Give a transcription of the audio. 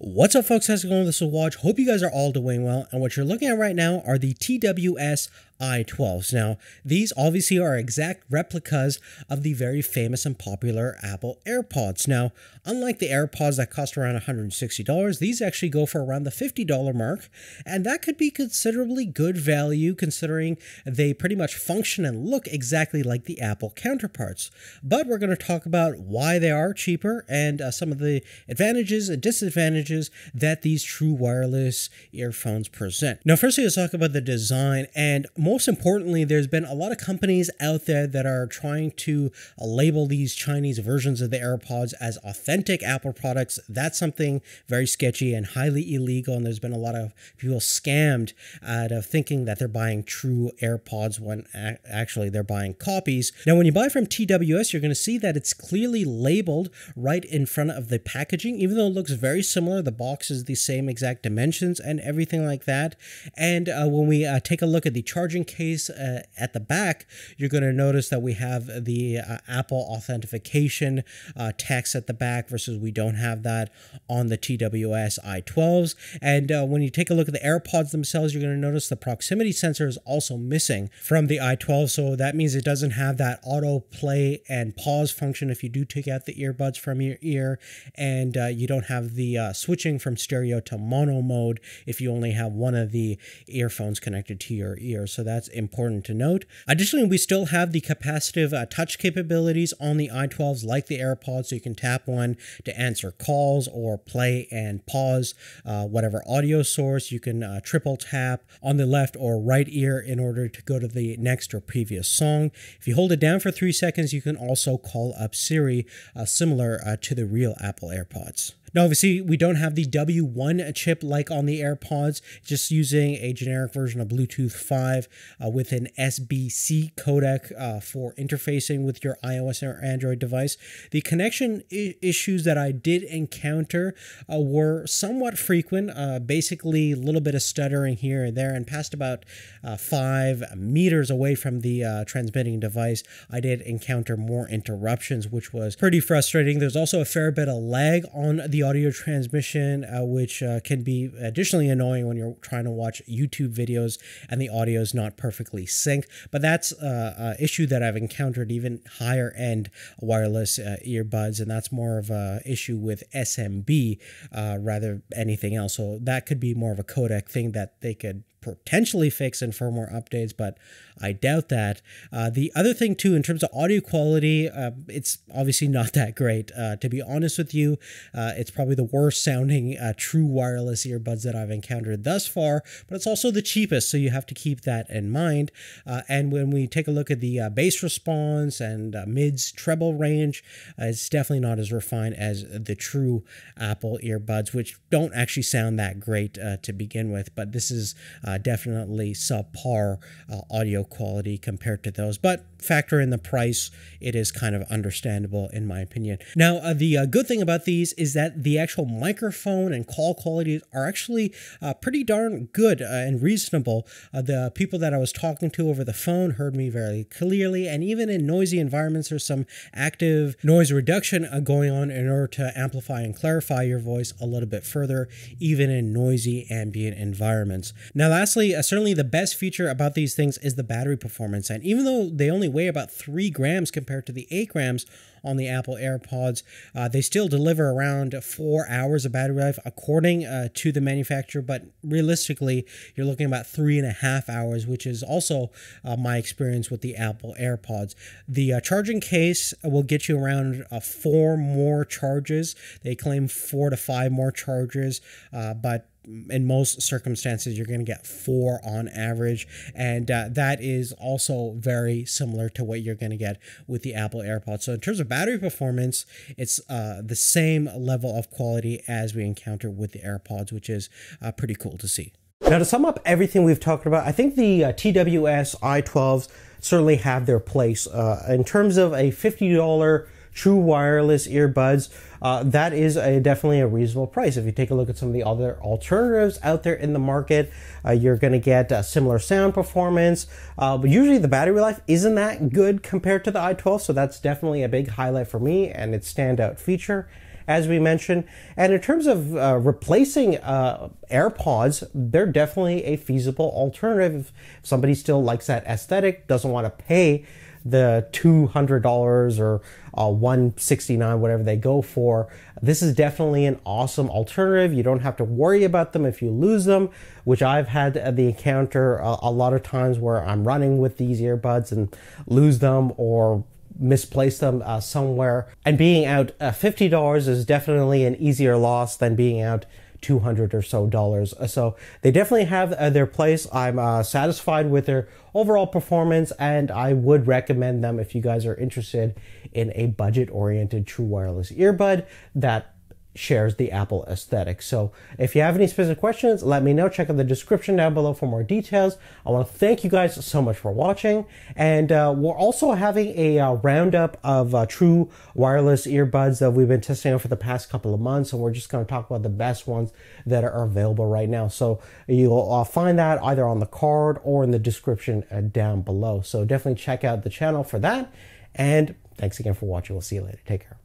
What's up, folks? How's it going? This is Watch. Hope you guys are all doing well. And what you're looking at right now are the TWS i12s. Now, these obviously are exact replicas of the very famous and popular Apple AirPods. Now, unlike the AirPods that cost around $160, these actually go for around the $50 mark, and that could be considerably good value considering they pretty much function and look exactly like the Apple counterparts. But we're going to talk about why they are cheaper and some of the advantages and disadvantages that these true wireless earphones present. Now, firstly, let's talk about the design, and most importantly, there's been a lot of companies out there that are trying to label these Chinese versions of the AirPods as authentic Apple products. That's something very sketchy and highly illegal, and there's been a lot of people scammed out of thinking that they're buying true AirPods when actually they're buying copies. Now, when you buy from TWS, you're going to see that it's clearly labeled right in front of the packaging, even though it looks very similar. The box is the same exact dimensions and everything like that. And when we take a look at the charging case at the back, you're going to notice that we have the Apple authentication text at the back versus we don't have that on the TWS i12s. And when you take a look at the AirPods themselves, you're going to notice the proximity sensor is also missing from the i12, so that means it doesn't have that auto play and pause function if you do take out the earbuds from your ear, and you don't have the switching from stereo to mono mode if you only have one of the earphones connected to your ear. So that's important to note. Additionally, we still have the capacitive touch capabilities on the i12s like the AirPods, so you can tap one to answer calls or play and pause whatever audio source. You can triple tap on the left or right ear in order to go to the next or previous song. If you hold it down for 3 seconds, you can also call up Siri, similar to the real Apple AirPods. Now, obviously, we don't have the W1 chip like on the AirPods, just using a generic version of Bluetooth 5 with an SBC codec for interfacing with your iOS or Android device. The connection issues that I did encounter were somewhat frequent, basically a little bit of stuttering here and there, and past about 5 meters away from the transmitting device, I did encounter more interruptions, which was pretty frustrating. There's also a fair bit of lag on the audio transmission, which can be additionally annoying when you're trying to watch YouTube videos and the audio is not perfectly synced. But that's an issue that I've encountered even higher end wireless earbuds, and that's more of an issue with SMB rather than anything else. So that could be more of a codec thing that they could potentially fix in firmware updates, but I doubt that. The other thing too, in terms of audio quality, it's obviously not that great. To be honest with you, it's probably the worst sounding true wireless earbuds that I've encountered thus far, but it's also the cheapest, so you have to keep that in mind. And when we take a look at the bass response and mids treble range, it's definitely not as refined as the true Apple earbuds, which don't actually sound that great to begin with, but this is definitely subpar audio quality compared to those, but factor in the price, it is kind of understandable in my opinion. Now, the good thing about these is that the actual microphone and call quality are actually pretty darn good and reasonable. The people that I was talking to over the phone heard me very clearly, and even in noisy environments, there's some active noise reduction going on in order to amplify and clarify your voice a little bit further, even in noisy ambient environments. Now, lastly, certainly the best feature about these things is the battery performance, and even though they only weigh about 3 grams compared to the 8 grams on the Apple AirPods, they still deliver around 4 hours of battery life according to the manufacturer, but realistically you're looking about 3.5 hours, which is also my experience with the Apple AirPods. The charging case will get you around 4 more charges. They claim 4 to 5 more charges, but in most circumstances, you're going to get 4 on average, and that is also very similar to what you're going to get with the Apple AirPods. So in terms of battery performance, it's the same level of quality as we encounter with the AirPods, which is pretty cool to see. Now, to sum up everything we've talked about, I think the TWS i12s certainly have their place. In terms of a $50 true wireless earbuds, that is definitely a reasonable price. If you take a look at some of the other alternatives out there in the market, you're going to get similar sound performance, but usually the battery life isn't that good compared to the i12, so that's definitely a big highlight for me and its standout feature. as we mentioned. And in terms of replacing AirPods, they're definitely a feasible alternative. If somebody still likes that aesthetic, doesn't want to pay the $200 or $169, whatever they go for, this is definitely an awesome alternative. You don't have to worry about them if you lose them, which I've had the encounter a lot of times where I'm running with these earbuds and lose them or misplace them somewhere. And being out $50 is definitely an easier loss than being out $200 or so. So they definitely have their place. I'm satisfied with their overall performance, and I would recommend them if you guys are interested in a budget-oriented true wireless earbud that shares the Apple aesthetic. So if you have any specific questions, let me know. Check out the description down below for more details. I want to thank you guys so much for watching, and we're also having a roundup of true wireless earbuds that we've been testing out for the past couple of months, and we're just going to talk about the best ones that are available right now. So you'll find that either on the card or in the description down below. So definitely check out the channel for that, and thanks again for watching. We'll see you later. Take care.